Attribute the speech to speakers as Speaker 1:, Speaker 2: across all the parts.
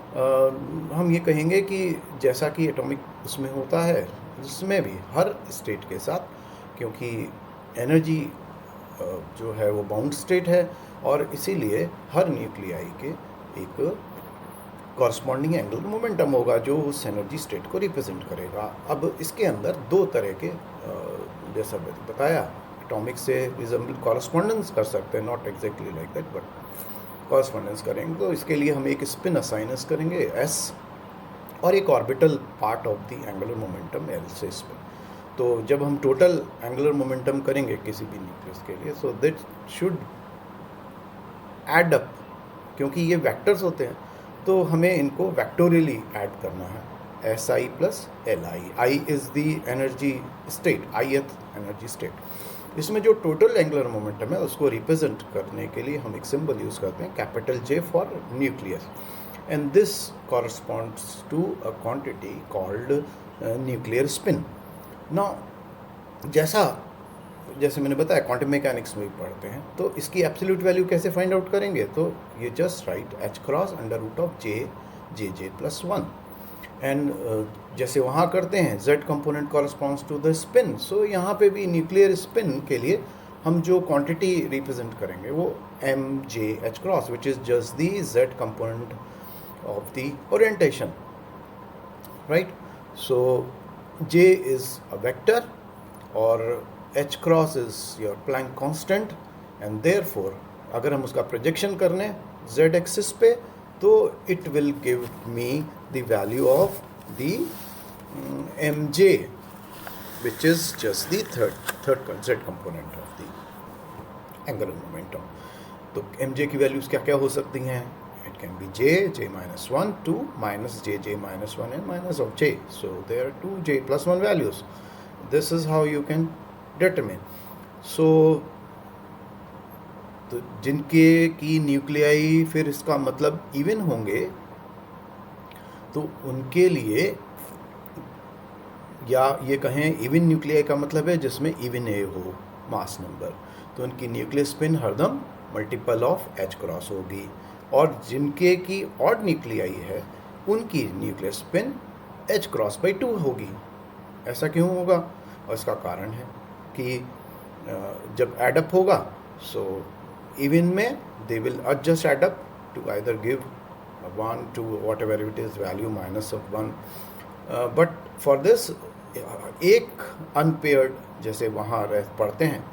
Speaker 1: हम ये कहेंगे कि जैसा कि एटॉमिक उसमें होता है, उसमें भी हर स्टेट के साथ, क्योंकि एनर्जी जो है वो बाउंड स्टेट है, और इसीलिए हर न्यूक्लियाई के एक कॉरस्पॉन्डिंग एंगुलर मोमेंटम होगा जो उस एनर्जी स्टेट को रिप्रेजेंट करेगा। अब इसके अंदर दो तरह के जैसा मैंने बताया, एटॉमिक से रिजम्बल कॉरस्पॉन्डेंस कर सकते हैं, not exactly like that but correspondence करेंगे। तो इसके लिए हम एक स्पिन असाइनस करेंगे एस, और एक orbital part of the angular momentum L से स्पिन। तो जब हम टोटल एंगुलर मोमेंटम करेंगे किसी भी न्यूक्लियस के लिए, so that should add up, क्योंकि ये वेक्टर्स होते हैं तो हमें इनको वेक्टोरियली ऐड करना है, S I plus L I. I is the energy state, ith energy state. इसमें जो टोटल एंगुलर मोमेंटम है उसको रिप्रेजेंट करने के लिए हम एक सिंबल यूज़ करते हैं, capital J for nucleus, and this corresponds to a quantity called nuclear spin. Now जैसे मैंने बताया क्वांटम मैकेनिक्स में भी पढ़ते हैं, तो इसकी एब्सोल्यूट वैल्यू कैसे फाइंड आउट करेंगे, तो ये just right h cross under root of J plus 1, and जैसे वहाँ करते हैं z component corresponds to the spin, so यहाँ पे भी न्यूक्लियर स्पिन के लिए हम जो क्वांटिटी रिप्रेजेंट करेंगे वो M J H cross, which is just the z component of the orientation, right. So j is a vector और h cross is your Planck constant, and therefore अगर हम उसका प्रोजेक्शन करने z एक्सिस पे, तो it will give me the value of the mj, which is just the third z component of the angular momentum. तो mj की values क्या क्या हो सकती हैं? It can be j minus 1 to minus j minus 1 and minus of j. So there are two j plus 1 values. This is how you can determine. So तो जिनके की न्यूक्लियाई फिर इसका मतलब इवन होंगे, तो उनके लिए, या ये कहें इवन न्यूक्लियाई का मतलब है जिसमें इवन ए हो मास नंबर, तो उनकी न्यूक्लियर स्पिन हरदम मल्टीपल ऑफ एच क्रॉस होगी, और जिनके की ऑड न्यूक्लियाई है उनकी nuclear spin H cross by 2 होगी। ऐसा क्यों होगा? और इसका कारण है कि जब एडअप होगा, सो इवन में they will just add up to either give 1 to whatever it is value minus of 1, but for this एक अनपेयर्ड, जैसे वहाँ पढ़ते हैं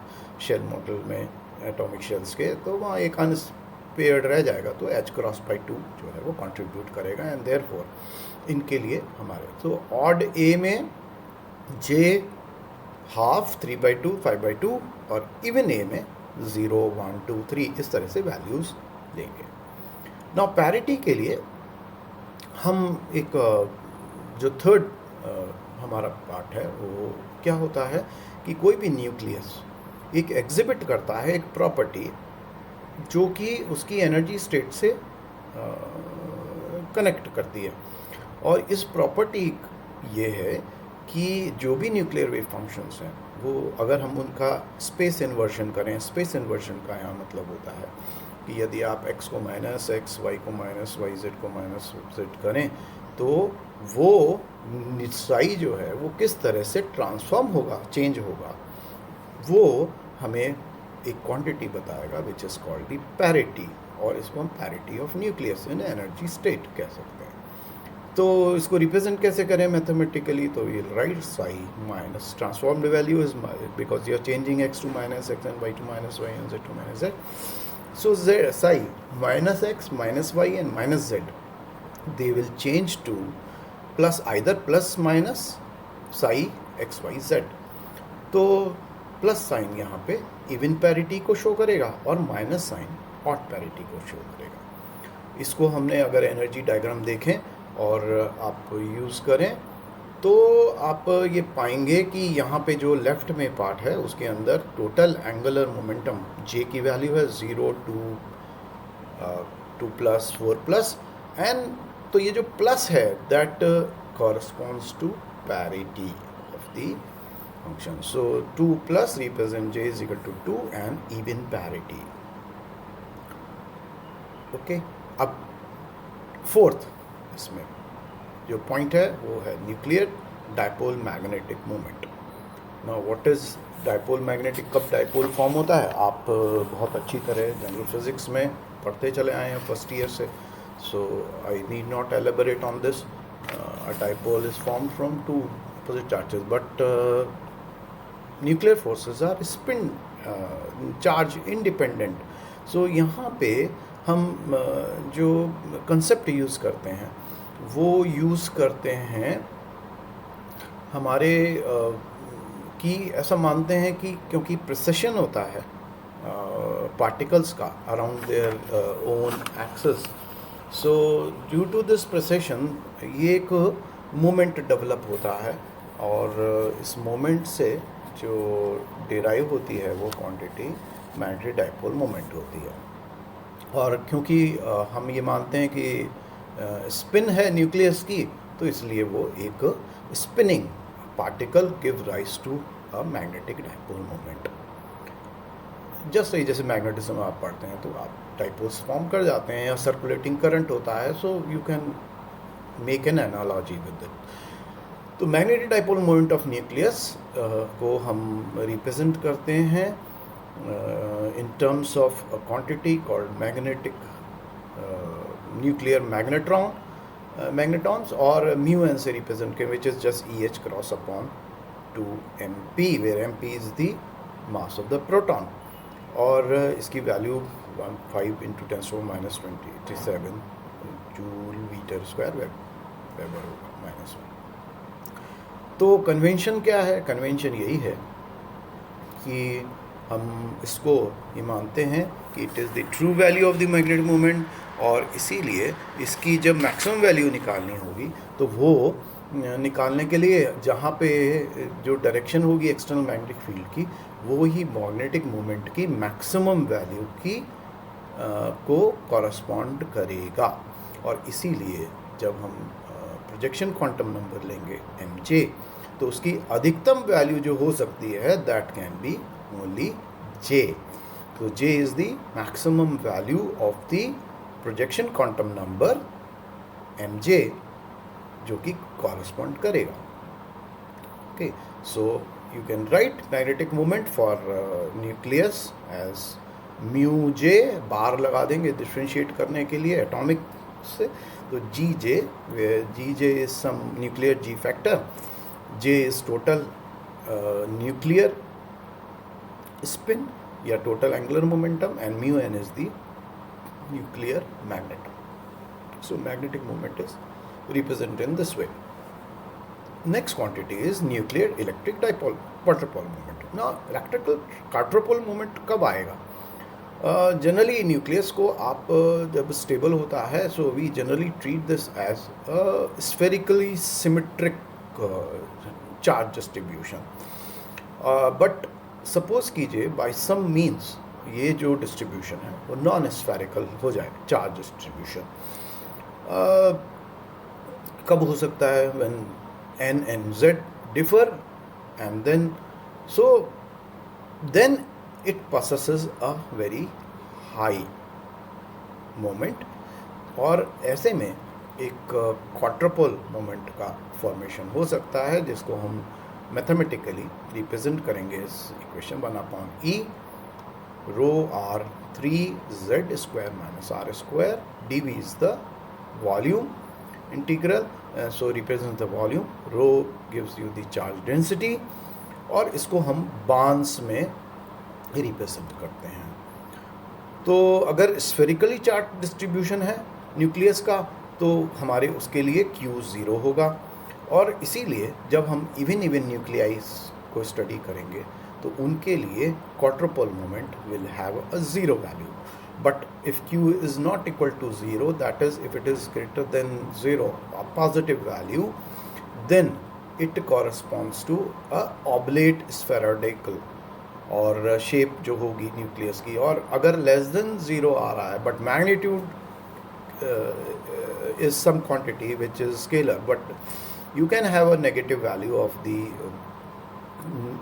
Speaker 1: शेल मॉडल में एटॉमिक शेल्स के, तो वहाँ एक अनपेयर्ड रह जाएगा, तो एच क्रॉस बाई 2 जो है वो कंट्रीब्यूट करेगा, एंड देयरफॉर इनके लिए हमारे तो ऑड ए में जे हाफ 3/2 5/2, और इवन ए में 0 1 2 3 इस तरह से वैल्यूज़ लेंगे। नाउ पैरिटी के लिए हम एक जो थर्ड हमारा पार्ट है वो क्या होता है कि कोई भी न्यूक्लियस एक एग्जिबिट करता है एक प्रॉपर्टी जो कि उसकी एनर्जी स्टेट से कनेक्ट करती है, और इस प्रॉपर्टी ये है कि जो भी न्यूक्लियर वेव फंक्शंस हैं वो अगर हम उनका स्पेस इन्वर्शन करें, स्पेस इन्वर्शन का यहाँ मतलब होता है कि यदि आप x को माइनस x, y को माइनस y, z को माइनस z करें, तो वो साई जो है वो किस तरह से ट्रांसफॉर्म होगा, चेंज होगा, वो हमें एक क्वांटिटी बताएगा which is called the parity, और इसको हम parity of nucleus in energy state कह सकते हैं। तो इसको रिप्रेजेंट कैसे करें मैथमेटिकली? तो ये right psi minus transformed value is because you are changing x to minus x and y to minus y and z to minus z. So z psi minus x minus y and minus z, they will change to plus either plus minus psi x y z. तो plus sign यहाँ पे even parity को show करेगा और minus sign odd parity को show करेगा। इसको हमने अगर एनर्जी डायग्राम देखें और आप यूज़ करें तो आप ये पाएंगे कि यहाँ पे जो लेफ़्ट में पार्ट है उसके अंदर टोटल एंगुलर मोमेंटम जे की वैल्यू है 0 2 प्लस 4 प्लस, एंड तो ये जो प्लस है that corresponds to parity of the function. So 2 plus represent j is equal to 2 and even parity. ओके, अब फोर्थ इसमें जो पॉइंट है वो है nuclear dipole magnetic moment. Now what is dipole magnetic, कब डायपोल फॉर्म होता है, आप बहुत अच्छी तरह जनरल फिजिक्स में पढ़ते चले आए हैं फर्स्ट ईयर से, so I need not elaborate on this. A dipole is form from two opposite charges, but nuclear forces are spin charge independent. So यहाँ पे हम जो कंसेप्ट यूज़ करते हैं वो यूज़ करते हैं हमारे कि ऐसा मानते हैं कि क्योंकि प्रिसिशन होता है पार्टिकल्स का around their own axis, so due to this precision ये एक मोमेंट डेवलप होता है और इस मोमेंट से जो डिराइव होती है वो क्वांटिटी मैग्नेटिक डायपोल मोमेंट होती है। और क्योंकि हम ये मानते हैं कि स्पिन है न्यूक्लियस की, तो इसलिए वो एक spinning particle give rise to a magnetic dipole moment. जैसे मैग्नेटिज्म आप पढ़ते हैं तो आप डायपोल्स फॉर्म कर जाते हैं या सर्कुलेटिंग करंट होता है, so you can make an analogy with it. तो magnetic dipole moment of nucleus को हम रिप्रेजेंट करते हैं in terms of a quantity called magnetic nuclear magnetons or mu n से represent के, which is just EH cross upon 2mp, where mp is the mass of the proton, और इसकी value 15 into 10 to minus 27 joule metre square weber होगा -1। तो convention क्या है, convention यही है कि हम इसको ये मानते हैं कि it is the true value of the magnetic moment, और इसीलिए इसकी जब मैक्सिमम वैल्यू निकालनी होगी तो वो निकालने के लिए जहाँ पे जो डायरेक्शन होगी एक्सटर्नल मैग्नेटिक फील्ड की, वो ही मैग्नेटिक मोमेंट की मैक्सिमम वैल्यू की को कॉरस्पॉन्ड करेगा। और इसीलिए जब हम प्रोजेक्शन क्वांटम नंबर लेंगे mj, तो उसकी अधिकतम वैल्यू जो हो सकती है that can be only j. So j is the maximum value of the projection quantum number mj जो कि correspond करेगा। Okay, so you can write magnetic moment for nucleus as mu j, बार लगा देंगे differentiate करने के लिए atomic से, तो gj, where gj is some nuclear g factor, j is total nuclear spin या total angular momentum, and mu n is the nuclear magnetism. So magnetic moment is represented in this way. Next quantity is nuclear electric dipole quadrupole moment. Now electrical quadrupole moment कब आएगा? Generally nucleus को आप जब stable होता है, so we generally treat this as spherically symmetric charge distribution, but suppose कीजिए by some means ये जो डिस्ट्रीब्यूशन है वो नॉन स्फेरिकल हो जाए, चार्ज डिस्ट्रीब्यूशन कब हो सकता है, when n and z differ, and then it possesses a very high moment, और ऐसे में एक क्वाड्रपोल मोमेंट का फॉर्मेशन हो सकता है, जिसको हम मैथमेटिकली रिप्रेजेंट करेंगे इस equation 1/e rho r 3z square minus r square dv is the volume integral, so represents the volume, rho gives you the charge density, और इसको हम बांस में रिप्रेजेंट करते हैं। तो अगर स्फेरिकली चार्ज डिस्ट्रीब्यूशन है न्यूक्लियस का, तो हमारे उसके लिए Q 0 होगा, और इसीलिए जब हम इवन न्यूक्लियाइज को स्टडी करेंगे तो उनके लिए quadrupole moment will have a zero value. But if Q is not equal to 0, that is if it is greater than 0, a positive value, then it corresponds to a oblate spherical और shape जो होगी nucleus की। और अगर less than 0 आ रहा है but magnitude is some quantity which is scalar, but you can have a negative value of the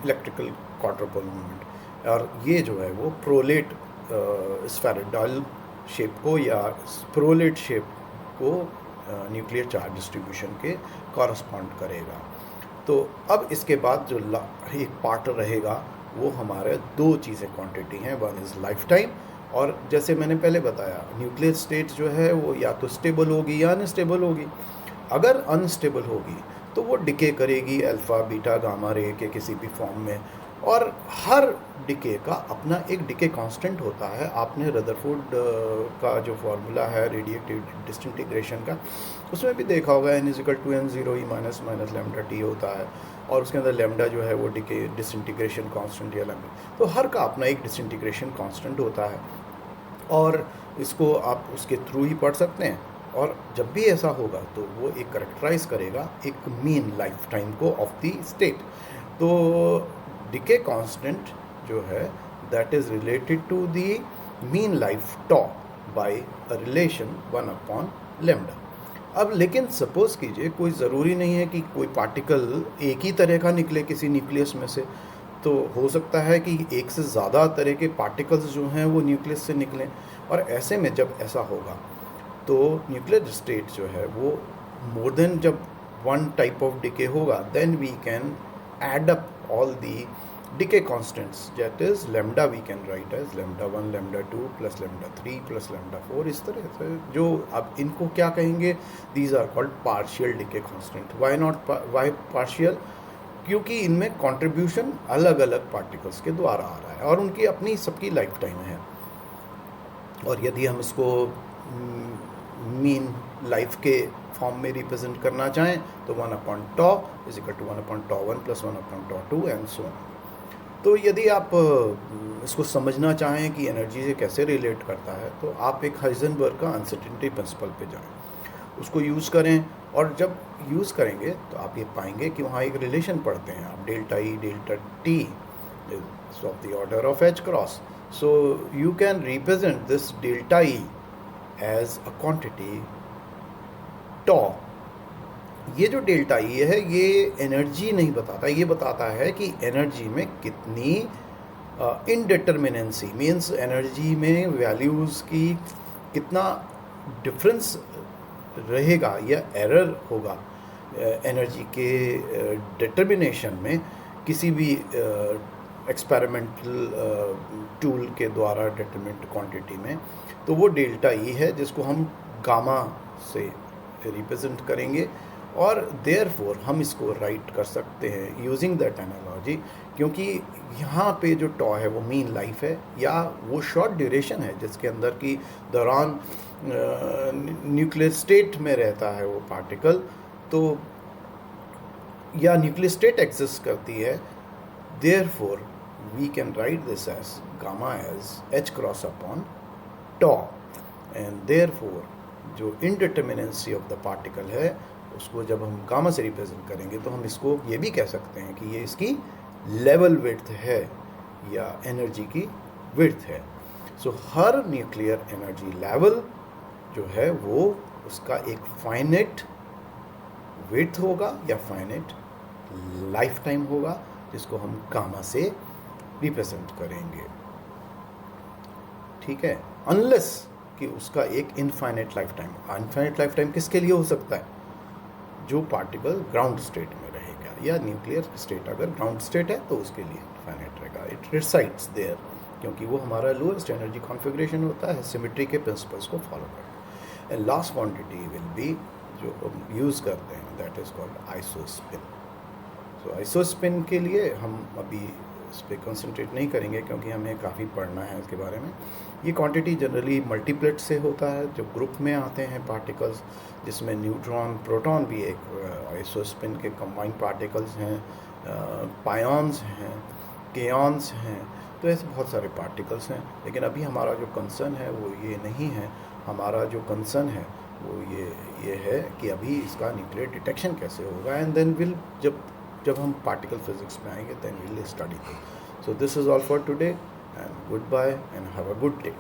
Speaker 1: electrical quadrupole moment, और ये जो है वो प्रोलेट स्फेरिडल शेप को या प्रोलेट शेप को न्यूक्लियर चार्ज डिस्ट्रीब्यूशन के कॉरस्पॉन्ड करेगा। तो अब इसके बाद जो एक पार्ट रहेगा वो हमारे दो चीज़ें क्वांटिटी हैं, वन इज़ लाइफ टाइम, और जैसे मैंने पहले बताया न्यूक्लियर स्टेट जो है वो या तो स्टेबल होगी या अनस्टेबल होगी। अगर अनस्टेबल होगी तो वो डिके करेगी अल्फ़ा बीटा गामा रे के किसी भी फॉर्म में, और हर डिके का अपना एक डिके कांस्टेंट होता है। आपने रदरफोर्ड का जो फार्मूला है रेडिएटिव डिसइंटीग्रेशन का, उसमें भी देखा होगा n=n0e माइनस लैम्डा टी होता है, और उसके अंदर लैम्डा जो है वो डिके डिसइंटीग्रेशन कांस्टेंट या लैम्डा, तो हर का अपना एक डिसइंटीग्रेशन कांस्टेंट होता है, और इसको आप उसके थ्रू ही पढ़ सकते हैं। और जब भी ऐसा होगा तो वो एक करेक्टराइज करेगा एक मीन लाइफ टाइम को ऑफ द स्टेट। तो डिके कांस्टेंट जो है that is related to the mean life tau by a relation 1/λ। अब लेकिन सपोज़ कीजिए कोई ज़रूरी नहीं है कि कोई पार्टिकल एक ही तरह का निकले किसी न्यूक्लियस में से, तो हो सकता है कि एक से ज़्यादा तरह के पार्टिकल्स जो हैं वो न्यूक्लियस से निकलें, और ऐसे में जब ऐसा होगा तो न्यूक्लियर स्टेट जो है वो मोर देन जब वन टाइप ऑफ डिके होगा, then we can add up all the decay constants, that is lambda we can write as λ1 λ2 plus λ3 plus λ4, इस तरह से। जो अब इनको क्या कहेंगे, these are called partial decay constant. Why partial? क्योंकि इनमें कंट्रीब्यूशन अलग अलग पार्टिकल्स के द्वारा आ रहा है और उनकी अपनी सबकी लाइफ टाइम है। और यदि हम इसको मीन लाइफ के फॉर्म में रिप्रेजेंट करना चाहें तो 1/τ is equal to 1/τ1 plus 1/τ2 and so on. तो यदि आप इसको समझना चाहें कि एनर्जी से कैसे रिलेट करता है, तो आप एक हाइजेनबर्ग का अनसर्टेनिटी प्रिंसिपल पे जाएं, उसको यूज़ करें, और जब यूज़ करेंगे तो आप ये पाएंगे कि वहाँ एक रिलेशन पढ़ते हैं आप, delta E delta T is of the order of h cross. So you can represent this delta E as a quantity tau. ये जो डेल्टा ई है ये एनर्जी नहीं बताता, ये बताता है कि एनर्जी में कितनी इनडिटर्मिनेंसी, मीन्स एनर्जी में वैल्यूज़ की कितना डिफरेंस रहेगा या एरर होगा एनर्जी के डिटर्मिनेशन में किसी भी एक्सपेरिमेंटल टूल के द्वारा डिटरमिन्ड क्वांटिटी में। तो वो डेल्टा ई है जिसको हम गामा से रिप्रेजेंट करेंगे, और देयरफॉर हम इसको राइट कर सकते हैं यूजिंग दैट एनालॉजी, क्योंकि यहाँ पे जो टॉ है वो मीन लाइफ है या वो शॉर्ट ड्यूरेशन है जिसके अंदर की दौरान न्यूक्लियर स्टेट में रहता है वो पार्टिकल, तो या न्यूक्लियर स्टेट एग्जिस्ट करती है। Therefore we can write this as gamma as H cross upon tau, and therefore जो इनडिटर्मिनेंसी ऑफ द पार्टिकल है उसको जब हम गामा से रिप्रेजेंट करेंगे तो हम इसको ये भी कह सकते हैं कि ये इसकी लेवल विड्थ है या एनर्जी की विड्थ है। सो हर न्यूक्लियर एनर्जी लेवल जो है वो उसका एक फाइनेट विड्थ होगा या फाइनेट लाइफ टाइम होगा, जिसको हम गामा से रिप्रेजेंट करेंगे। ठीक है, अनलेस कि उसका एक infinite life time. Infinite life time किसके लिए हो सकता है? जो पार्टिकल ग्राउंड स्टेट में रहेगा, या न्यूक्लियर स्टेट अगर ग्राउंड स्टेट है तो उसके लिए इनफाइनेट रहेगा, इट रिसाइड्स देयर, क्योंकि वो हमारा लोएस्ट एनर्जी कॉन्फ़िगरेशन होता है, सिमेट्री के प्रिंसिपल्स को फॉलो करके। And last quantity will be जो हम यूज़ करते हैं, that is called isospin. So isospin के लिए हम अभी इस पर कंसंट्रेट नहीं करेंगे क्योंकि हमें काफ़ी पढ़ना है इसके बारे में। ये क्वांटिटी जनरली मल्टीप्लेट से होता है, जो ग्रुप में आते हैं पार्टिकल्स, जिसमें न्यूट्रॉन प्रोटॉन भी एक आइसोस्पिन के कंबाइंड पार्टिकल्स हैं, पायॉन्स हैं, केयॉन्स हैं, तो ऐसे बहुत सारे पार्टिकल्स हैं। लेकिन अभी हमारा जो कंसर्न है वो ये नहीं है, हमारा जो कंसर्न है वो ये है कि अभी इसका न्यूक्लियर डिटेक्शन कैसे होगा, एंड देन विल जब हम पार्टिकल फिजिक्स में आएंगे then will study this. So this is all for today, and goodbye and have a good day.